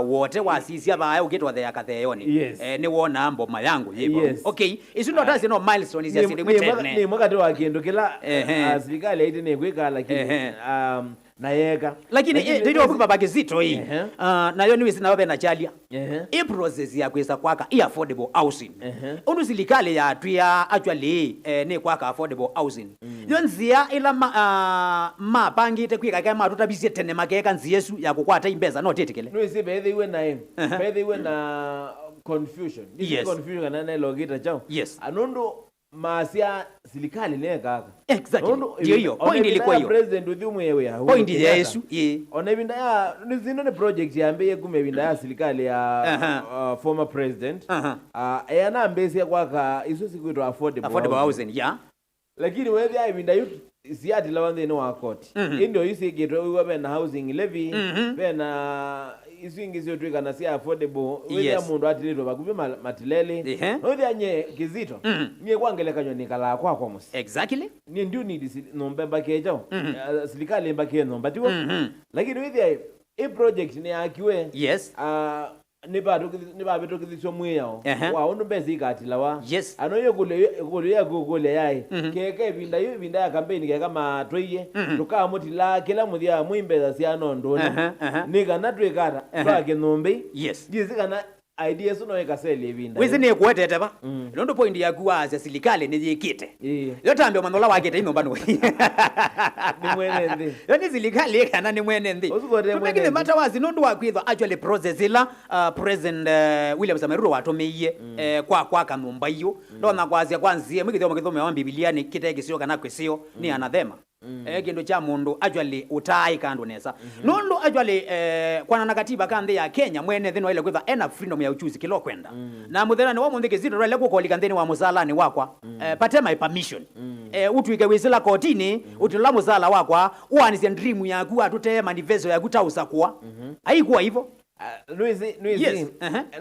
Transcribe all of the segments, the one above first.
wote wasisia ba ukitwa the akatheyoni Yes. ni wona mboma yangu yebo. Yes. Okay, isundo tazi no milestones ya sindi mwitene ni mwaka wa kindu kila serikali ite ne kwika lakini nayeka lakini ndio kwa baba Kizito hii nayo niwe sinawe na chalia i process ya kwesa kwaka i affordable housing undu serikali ya tuya actually ni kwaka affordable housing yonzia ila mapangite kwika kama tutabisie tene makeka nziyesu ya kukwata imbeza no tetikele no isi bethe iwe na bethe iwe na confusion Yes. confusion kana na logita chao Yes. anondo masia serikali ne kaka Exactly. Ndio hiyo. Point ilikuwa hiyo. President uthumwewe ya. Point ya Yesu. Ona ibinda ya nizino ne project ya mbe kume ibinda ya serikali ya former president. Yana mbesi ya kwaka iso sikwitwa affordable housing. Yeah. Lakini wewe ya ibinda yu siati lawande no akoti. Ndio isi geto wewe na housing levy, na isingizio twika na si affordable wewe mundu atilito bakubi matilele wewe anye Kizito nie kwangeleka nyo nikala kwa musi Exactly ni ndio ni nombe bakejo serikali mbake nomba tiwo lakini wewe e project ni akiwe yes ni ba beto Kizito mweyao wa undu mbezi ikatilawa yes anoyo kule yai keke binda ya campaign keka matwiye tukamutila kila muthia muimbeza cia nondona nika natwikara twake nombe yes jizikana ideas no ekaseli ibinda wizi ni kuwetete ba nondo point ya kuwaza serikali ni yikite yotambe manola wakete inomba no ni mwene ndi yoni serikali kana ni mwene ndi tukile mata wazi nondo wakwithwa actually process ila president William Samoei Ruto watomeiye kwa kanumba iyo ndona kwazia kwanzie mwikithoma kithome wa Biblia ni kitege sio kana kwesio ni anathema kindu cha mundu actually utai kandu nesa nondo actually kwana na katiba kande ya Kenya mwene thino ile kwitha ena freedom ya uchuzi kilo kwenda na muthera ni wa mundu Kizito rale ko kolika thini wa musalani wakwa pate my permission utuike wisila kotini utula musala wakwa uanise dream yaku atute manifesto yaku tausa kwa haikuwa hivyo Luizi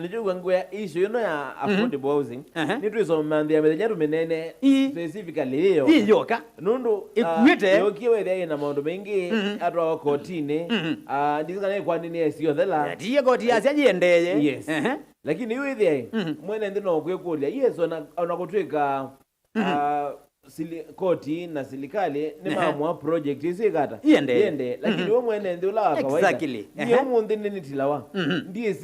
nijugwa ngwe issue yono ya affordable housing nitwizo mandia medenya rumenene specifically hiyo ka nundu ikwite yokiwe there na maundu mengi atwa kotini ndizikana kwa nini esio thela ndiye koti asiajiendeye yes lakini iwe there mwene ndino kwekulia yes ona kutwika koti na serikali ni mamwa project isikata yende lakini wewe mwene ndio la kawaida exactly niyo mundu nini tilawa ndiye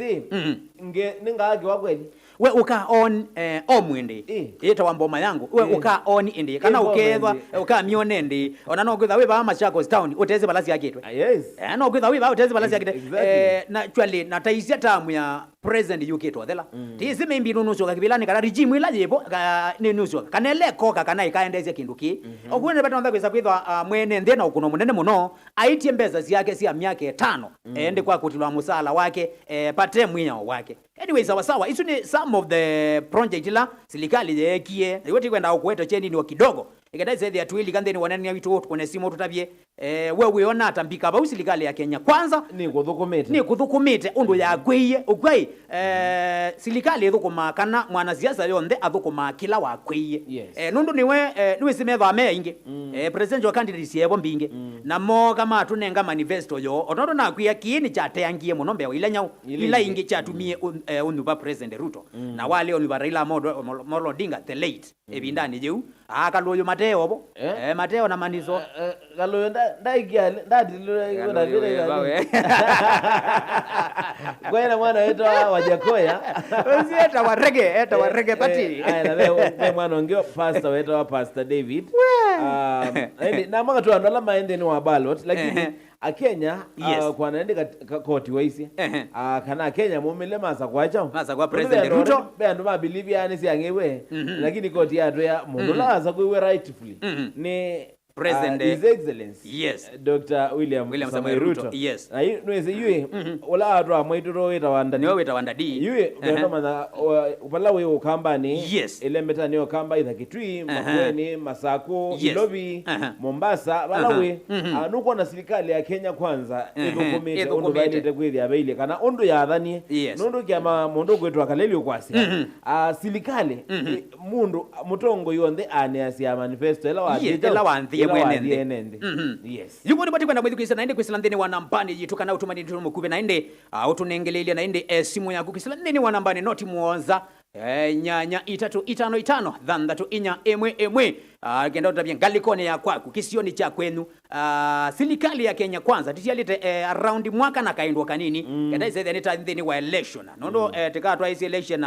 ningake wa kweli we uka on omwende ita wa mboma yangu we uka on indi kana ukethwa uka mione ndi ona no kwitha we ba Machakos town uteze balasi yake yes no kwitha we ba uteze balasi yake na actually na taisia tamu ya president UK twethela tisi membi nunuso kakibilani kana regime ila yebo ni nuso kanele koka kana ikaendeze kinduki okwene batonda kwisa kwithwa mwene ndena ukuno munene muno aitie mbeza yake cia miaka 5 ende kwa kutilwa musala wake pate mwinya wake anyway sawa isu ni some of the project la serikali yekie yote kwenda ukweto cheni ni kidogo ikadaise ya twili kandeni wanani ya witu kone simo tutabie wewe ona atambika ba serikali ya Kenya kwanza ni kuthukumite undu ya kwiye ukwai serikali ithukuma kana mwana siasa yonde athukuma kila wa kwiye nundu niwe simetho ameinge president wa candidates yebo mbinge na mo kama atunenga manifesto yo otondo na kwiya kiini cha teangie muno mbe ila nyau ila ingi cha tumie unuba president Ruto na wale unuba Raila Amolo Odinga the late ebindani jeu akaloyo Mateo bo Mateo na manizo kaloyo ndaigia ndadilira kwena mwana wetu Wajakoya usieta warege pati na mwana ongeo pastor wetu Pastor David na mwaka tu andola maende ni wa ballot lakini Kenya kwa naende koti waisi kana Kenya mumile masa kwa president Ruto bendo ma believe yani si angewe lakini koti ya mundu laza kuwe rightfully ni President His Excellency Dr. William Samoei Ruto yes nweze yue ola atu amwaituro weta wanda niwe weta wanda di yue ndo mana upala we ukambani elembeta ni ukamba itha Kitui Makueni Masako Ilobi Mombasa balawe nuko na serikali ya Kenya kwanza idokumite ondo baite kwithi abeile kana ondo ya athani nondo kiama mundu gwetwa kaleli ukwasi serikali mundu mutongo yonde ane asia manifesto ela wa ye mwenende yes yuko ndibati kwenda mwezi kwisa naende kwisila ndeni wanambani yitukana utumani tumukube naende utunengelelia naende simu yaku kwisila ndeni wanambani noti muonza nyanya 355 thandatu inya emwe genda utabia ngalikone ya kwaku kisioni cha kwenu serikali ya Kenya kwanza titialite around mwaka na kaindwa kanini kenda izede neta ndeni wa election nondo tikatwa isi election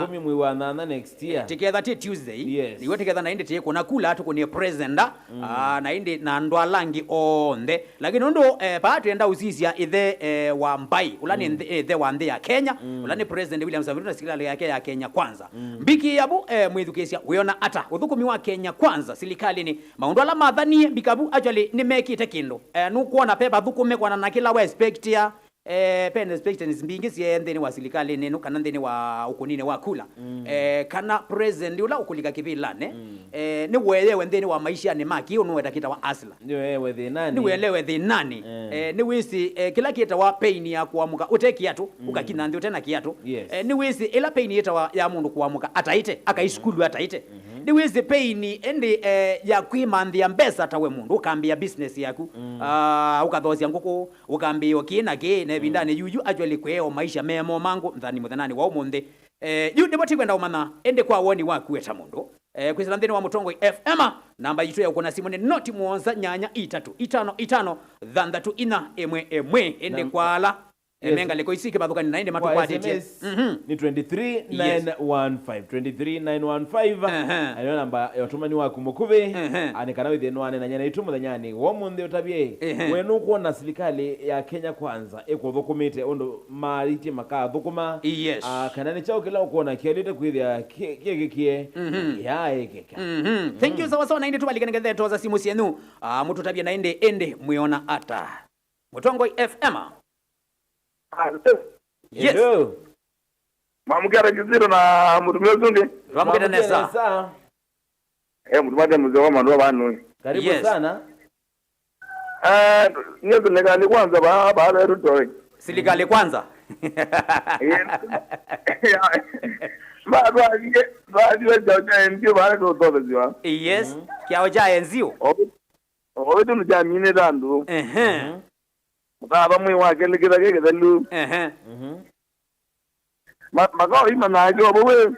kumi mwi wa nana next year together ti Tuesday yes. Niwe together na inde tie kuna kula atu kuni president na inde na ndo alangi onde lakini ndo paatu enda uzizia ithe wa mbai ulani ithe wa ndhe ya Kenya ulani president William Samoei Ruto na serikali yake ya Kenya kwanza mbiki yabu mwithukesia wiona ata uthukumi wa Kenya kwanza serikali ni maundu ala mathanie mbikabu actually ni mekite kindu nukuona pepa thukume kwa na kila wa expect ya pen expectations mbingi siendeni wa serikali neno kana ndeni wa ukunine wa kula kana president ula ukulika kivilane ni welewe ndeni wa maisha ni maki uno wetakita wa asla ni wewe the nani ni welewe the nani ni wisi kila kita wa pain ya kuamuka uteki yatu ukakina ndio tena kiatu ni wisi ila pain yeta ya mundu kuamuka ataite akaiskulu ataite ni wisi pain endi ya kuimandhia mbesa tawe mundu ukambia business yaku ukathosia nguku ukambia kina ke bindane yuyu actually kweo maisha memo mangu mthani muthanani wa umundi yu ndiboti kwenda umana ende kwa woni waku weta mundu kwisila ndeni wa Mutongo FM namba yitu ya ukona simu ni noti muonza nyanya 355 thandatu ina emwe ende kwala menga leko isike bathukani naende matukwati ni 23915 ayo namba yotumani waku mukube anikana withe no ane na nyana itu muthanyani wo munthe utabie wenu kuona serikali ya Kenya kwanza ekuthukumite ondo mariti makathukuma kana ni chao kila ukuona kialite kwithia kigikie ya ekeka thank you so naende tubalikana toza simu sienu mutu tabia naende ende muiona ata Mutongo FM. Yes. Hello. Mamukera kiziro na mutumio zungi. Mamukera nesa. Mutumade mzee wa mandu wanu. Karibu sana. Nyezo legali kwanza baada ya Ruto. Serikali kwanza. Yes. Kiao cha enzio. Obetu nujamine dandu. Baba mwe wake likira keke dalu. Makao ima na ajo bowe.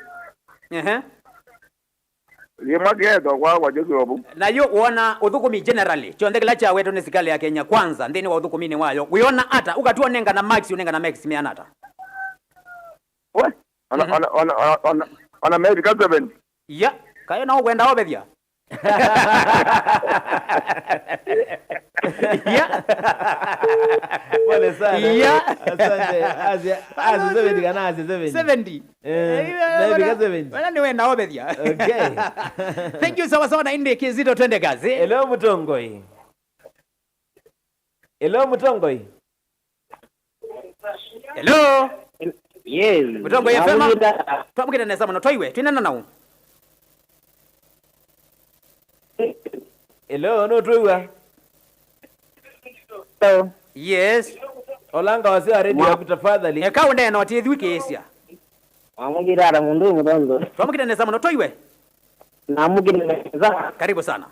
Yema gedo kwa jogo bobu. Na yo uona uthukumi generally. Chondekela cha wetu ni serikali ya Kenya kwanza ndeni wa uthukumi ni wayo. Uiona hata ukatuo nenga na max unenga na max miana hata. We. Ona maybe kazeven. Ya, kayo na kwenda obethia. Ya. Pole sana. Ya. Asante. Azi 70 kana azi 70. 70. Maybe kazeven. Wana ni wenda obethia. Okay. Thank you so na inde kizito twende kazi. Hello Mutongoi. Hello Mutongoi. Hello. Yes. Mutongo FM. Twamukira nesa muno toiwe. Twinana nawo. Hello, no tuwa. Hello. Yes. Olanga wase wa radio yaku tafadhali. Eka unde na wati wiki esia. Amugirara mundu mudondo. Twamukira nesa muno toiwe. Namugirara nesa. Karibu sana.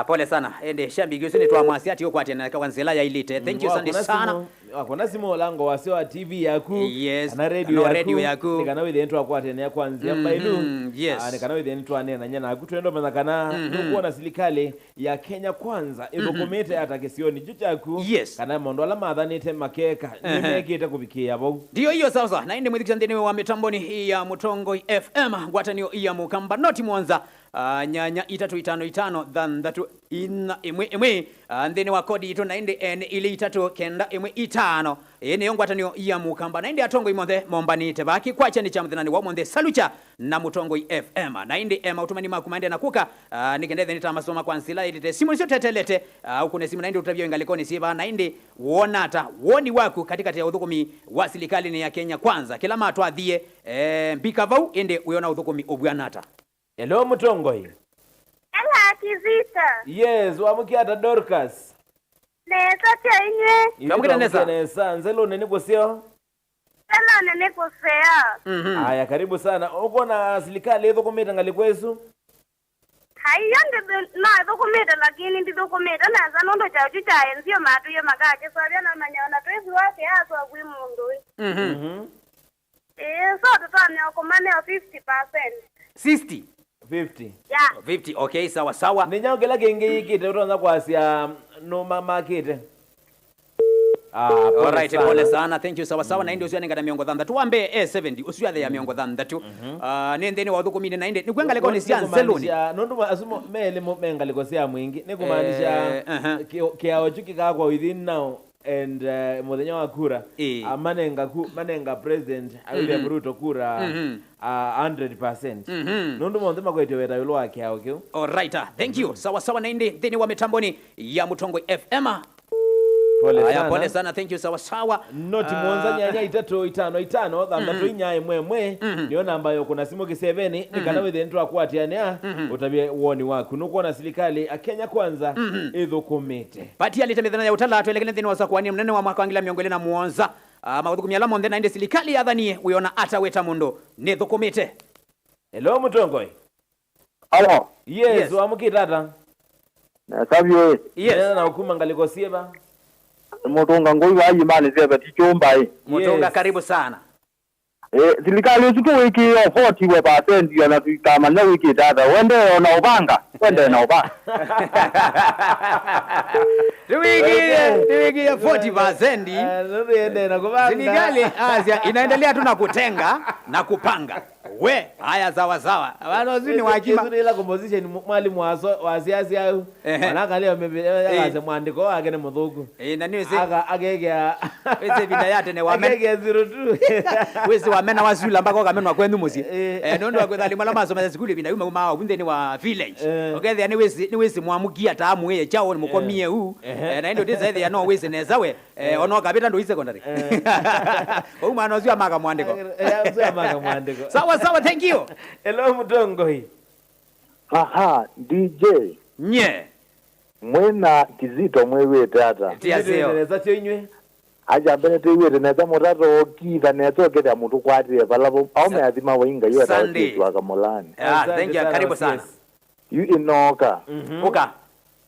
Pole sana. Ende shambigi usini tuamwasi ati yuko ati na kawanzela ya ilite. Thank you sana. Kuna simu olango wase wa TV yaku. Yes. Na radio yaku. Nikana withe ntwa kwate ne kwanzia mbailu. Yes. Nikana withe ntwa ne na nyana akutwendo manakana nukuona serikali ya Kenya kwanza ibukomete atakesioni juchaku. Yes. Kana mondo ala mathanite makeka nimekite kubikia bo. Ndio hiyo sasa. Na inde mwithikisha ndeni wa mitamboni hii ya Mutongo FM ngwatanio iya mukamba noti mwanza nyanya 355 thandatu ina emwe ndeni wa kodi ito na inde ile 395 ene yongwatanio iya mukamba na inde atongo imonde mombani tebaki kwacha ni chamdhani wa monde salucha na Mutongo FM na inde mautumani makumande na kuka nikendethe nitamasoma kwa nsila ile simu sio tetelete ukune simu na inde utabio ngalikoni siba na inde wonata woni waku katika ya uthukumi wa serikali ni ya Kenya kwanza kila matwa thie mbikavau inde uyona uthukumi obwanata. Hello Mutongoi. Ela kizita. Yes, wamukia ata Dorcas. Nesa tia inye. Kamukira nesa. Nesa, nzelo neni kwesio? Tela nene kusea. Haya, karibu sana. Uko na serikali hizo kumeta ngalikwesu? Hayande na dokumenta lakini ndi dokumenta na zanondo cha chicha enzio matu yo magaje swabya na manyana twezi wake aso agwimundu. So tutane okomane 50%. 50. Yeah. 50. Okay, sawa sawa. Ninyongela genge ikite utonza kwasia no mama kite. Alright, pole sana. Thank you sawa sawa. Na ndio usiane ngada miongo thanda tuambe 70 usiade ya miongo thanda tu. Nende ni wadhuko mine na inde. Nikwenga leko ni sia zeloni. Nondo asumo mele menga leko sia mwingi. Nikumaanisha kiao chuki kwa within now and muthenya wa kura manenga president William Ruto kura 100%. Nondo mwonde makwete weta yulo wa kiao kio. Alright, thank you. Sawa sawa na inde thini wa mitamboni ya Mutongo FM. Pole sana, thank you sawa sawa. Noti muonza nyanya 355 thanda inyaye mwemwe niyo namba yo kuna simu ki7 nikana withe ntwa kwatiania utabie uoni waku nuko na serikali Kenya kwanza ithukumite pati alite mithana ya utala twelekele thini wasa kwani mnene wa mwaka wangila miongole na muonza mauthukumia la monde na inde serikali yathani uyona ata weta mundo ni thukumite. Hello Mutongoi. Hello. Yes, wamukitata. Na sabio. Yes. Na hukuma ngaliko sieba. Mutonga ngoi wa imani zeba tichomba Mutonga karibu sana. Serikali yetu wiki 40% yana kama na wiki dada wende na ubanga wende na ubanga. Wiki ya 40%. Wende na kubanga. Serikali Asia inaendelea tu na kutenga na kupanga. We, haya sawa. Wano zini wajima. Kizuri ila composition mwalimu wa siasa au. Manaka leo mebe mwandiko wake ni muthuku. Na niwezi. Agegea. Wezi bidayate ne wamena. Agegea 02. Wezi wamena wasula ambako kamenwa kwenu muzi. Nondo wakwethali mala maso mazikuli bina yuma uma wunde ni wa village. Okay, ni wezi mwamugia taamu ye chao ni mukomie huu. Na ndio tisa ya no wezi nezawe. Ono kabita ndo secondary. Uma anozia maka mwandiko. Sawa, thank you. Hello Mutongoi. DJ. Nye. Mwena Kizito mwewe tata. Tiaseo. Neza chonywe. Aja bene tewe neza murato kiza nezo kete mutu kwati balabo aume azima wainga yo Sunday. Kamolani. Thank you, karibu sana. You inoka. Uka.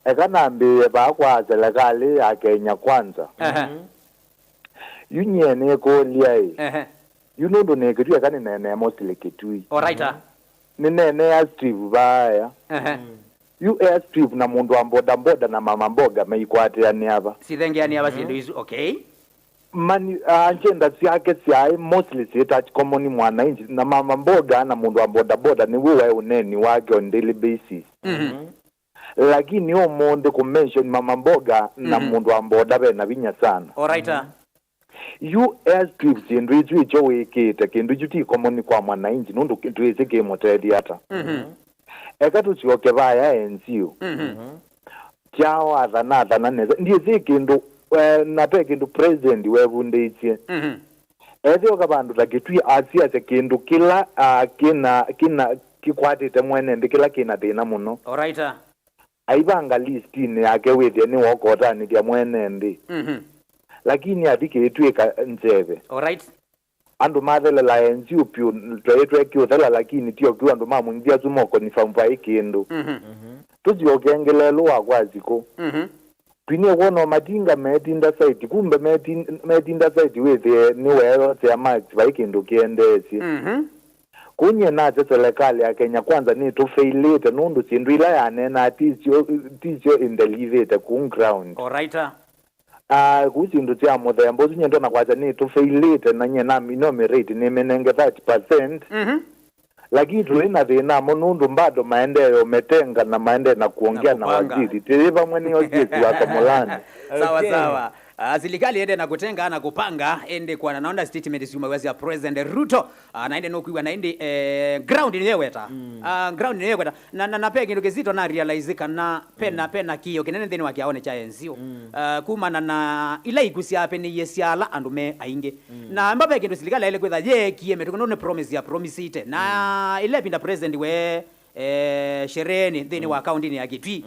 Ekanambe bakwa serikali ya Kenya kwanza. Union ko liai. Ndo nekitu yakani nene mostly kitui. Alright. Ni nene ya Steve baya. US Steve na mundu wa boda na mama mboga meikwate ani hapa. Sithengeani hapa sindu hizo. Okay. Mani agenda yake siai mostly touch common mwananchi na mama mboga na mundu wa boda ni wewe uneni wake on daily basis. Lakini huo monde kumention mama mboga na mundu wa boda bena binya sana. Alright. US trips indwizu icho wekete kindu chuti common kwa mwananchi nundu kindu ezeke motedi hata. Ekatu chioke baya enzio. Chao adana neza ndiye zikindu nape kindu president webunditie. Ezio kabandu lakitwi asia kindu kila kina kikwatite mwene ndikila kina dina muno. Alright. Aibanga list ni yake wethe ni wokota ni dia mwene ndi. Lakini adike etweka nzebe. Alright. Andu mathele la enzio pio twaetwe kiotela lakini tio kiwa andu mamungia zumoko ni famva ikindu. Tuzio kengelelo wakwaziko. Twine wono madinga metinda site kumbe metinda site wethe ni wero ya max vaikindu kiendesi. Kunye na serikali ya Kenya kwanza ni to failite nundu sindwila ya nena tisio in the live ku ground. Alright. Kuzindu tia modha mbozi nyendo na kwaza ni to failite na nyena minome rate ni menenge 30%. Lakini tulina vina munundu mbado maendeleo metenga na maendeleo na kuongea na waziri. Tiliva mweni ojezi wa Kamolani. Sawa. Serikali ende na kutenga na kupanga ende kwa naona statement sima wazi ya President Ruto naende no kuiwa naende ground ni yeweta ground ni yeweta na peke kindu kizito na realize kana pena kiyo kinene thini wakiaone cha enzio kuma na ila ikusi ape ni yesiala andume ainge na mbabe kindu serikali ile kwetha ye kieme tukono promise ya promise ite na ile pinda president we shereni thini wa county ya Kitui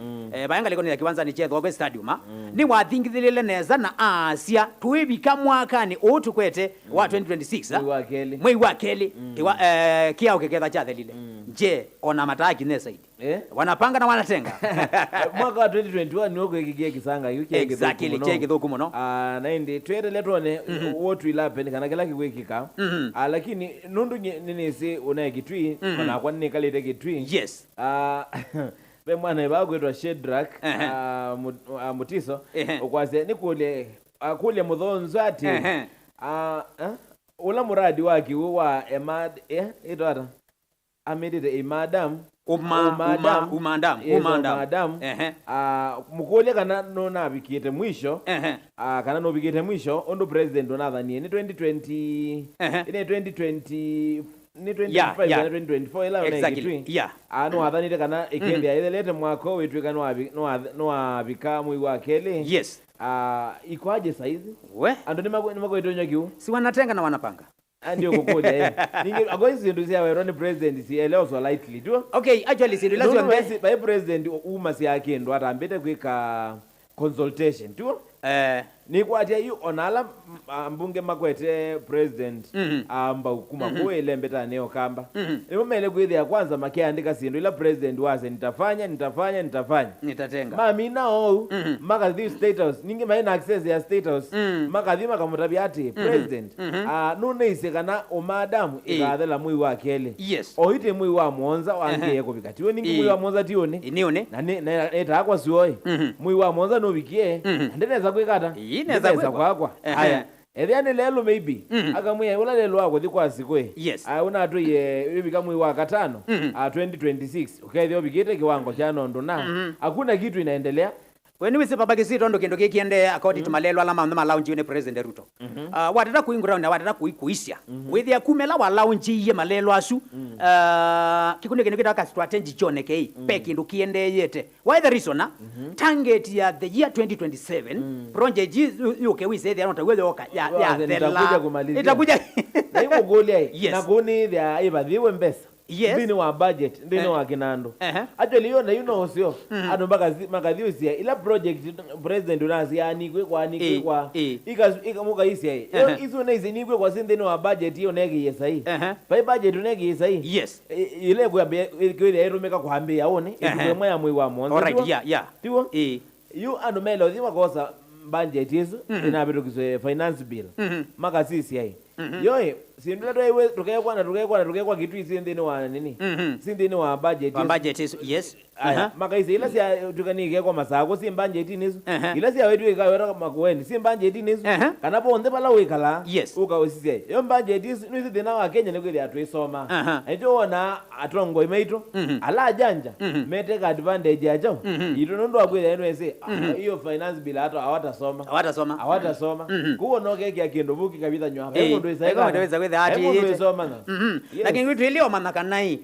bayanga liko ni kiwanza ni chetho kwa stadium ni wathingithilile neza na asia tuibika mwakani utukwete wa 2026 mwei wa keli kiao kiketha cha thelile je ona mataki ne saidi wanapanga na wanatenga mwaka wa 2021 ni okwekigie kisanga yuki exactly cheki thuku muno na ndi twendele tuone wotu ilape kana kila kiwekika lakini nundu nini si una Kitui kana kwa nini kalite Kitui yes be mwana bagwetwa Shedrack Mutiso ukwaze nikule kule Muthonzo ati ula muradi wake wa Emad itwata amedite Madam umandam mukole kana nona bikite mwisho kana no bikite mwisho ondo president onathanie ni 2020 ine 2020 ni 2025 2024 ila exactly ano athanite kana ikendea ilete mwako wetu kana no abika mwi wa kele yes ikwaje saizi we ando ni magoitonya kiu si wanatenga na wanapanga ndio kukuja ningi agoisi ndio sia wewe president si eleo so lightly tu okay actually si relation by president uma si yake ndo atambete kwika consultation tu ni kwatia yu onala mbunge makwete president amba ukuma kuele mbeta neo kamba nimele kwithia kwanza makiandika sindu ila president wase nitafanya nitatenga mami nao makathi state house ningi maina access ya state house makathi makamutabia ati president nunise kana omadamu ikathela mwi wa kele yes oite mwi wa monza wange kubikatiwe ningi mwi wa monza tione nione na etakwa sioi mwi wa monza no bikie ndeneza kwikata ineza kwakwa haya ethiani lelo maybe akamwe ula lelo wako thikwa sikwe yes una atu ye bika mwi wa katano 2026 ukaithio bikite kiwango cha nondo na hakuna kitu inaendelea weni wisi papa kisito ndo kendo kikiende according to malelo ala mamma launch yone president Ruto watata kuinground na watata kuisya withia kumela wa launch ye malelo asu kikundi kendo kitaka strategy chone kei peki ndo kiende yete why the reason target ya the year 2027 project yuke wisi there not wewe oka ya itakuja na hiyo goli na kuni ya ibadhiwe mbesa yes ndini wa budget ndini wa kinando actually yo na you know sio ado makadhiusia ila project president unazi yani kwa ikamuka isia hizo na hizi nikwe kwa sindeni wa budget hiyo negi yesai by budget negi yesai yes ile kwa ile erumeka kuambia aone ikwe ya mwi wa monza alright yeah tiwo you ando melo zima kosa budget yesu inabito kiswe finance bill maka sisi ai yoe sindula toiwe tukekwa kitu isindeni wa nini sindeni wa budget yes maka isi ila sia tukanike kwa masako si budget nizo ila sia wetu ikawera makueni si budget nizo kanapo onde pala wekala ukawesisi yo budget nizo dena wa Kenya nekweli atuisoma ejo ona atongo imeito ala janja meteka advantage ajo itonondo akweli enwese hiyo finance bill hata hawatasoma kuo noke kia kendo buki kabisa nywa ndo isaiga lakini vitu ilio manakanai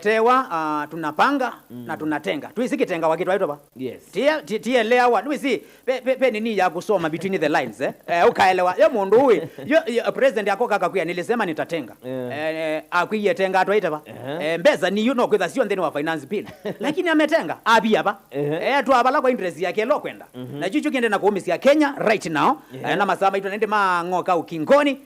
tewa tunapanga na tunatenga tuisikitenga wakitu waito ba yes tie lewa nuisi pe nini ya kusoma between the lines ukaelewa yo mundu huyu yo president yako kakakuya nilisema nitatenga akwiye tenga atwaita ba mbeza ni you know kwitha sio ndeni wa finance bill lakini ametenga abia ba tu abala kwa interest yake lo kwenda na chuchu kiende na kuumisi ya Kenya right now na masama ito nende mangoka ukingoni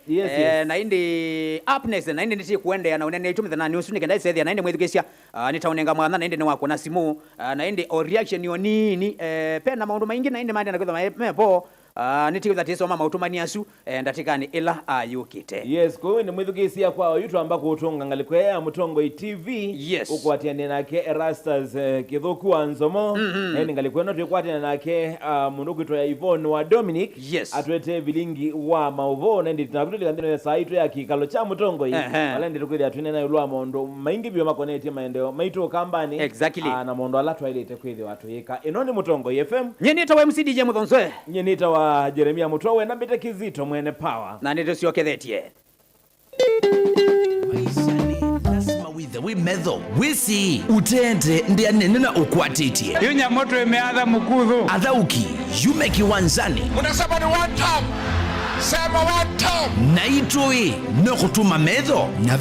na indi up next na indi niti kuende na unene itume na news ni kenda sethi na indi mwithukisha nitaonenga mwana na indi ni wako na simu na indi o reaction yo nini pena maundu maingi na indi mandi na kwitha mepo nitikiza tisoma mautumani asu ndatikani ila ayukite yes ko ni mwithukisia kwa yutu ambako utonga ngalikwe mutongo TV yes ukwatiane nake Erastus kithuku anzomo eni ngalikwe no tukwatiane nake mundu kwitwa ya Yvonne wa Dominic yes atwete vilingi wa mauvo na ndi tunabituli kandene saitu ya kikalo cha mutongo wala ndi tukwidi atune na ulwa mondo maingi byo makoneti maendeo maito kambani exactly na mondo ala twilete kwidi watu yeka inoni mutongo FM nyenita wa MC DJ Muthonzwe nyenita wa Jeremia Mutowe na Mbete Kizito mwene power na nito siokethetie lazima withe wimedho wisi utente ndianene na ukwatitie hiyo nyamoto imeadha mukudhu athauki yume kiwanzani unasema ni one time sema one time na itoi no kutuma medho na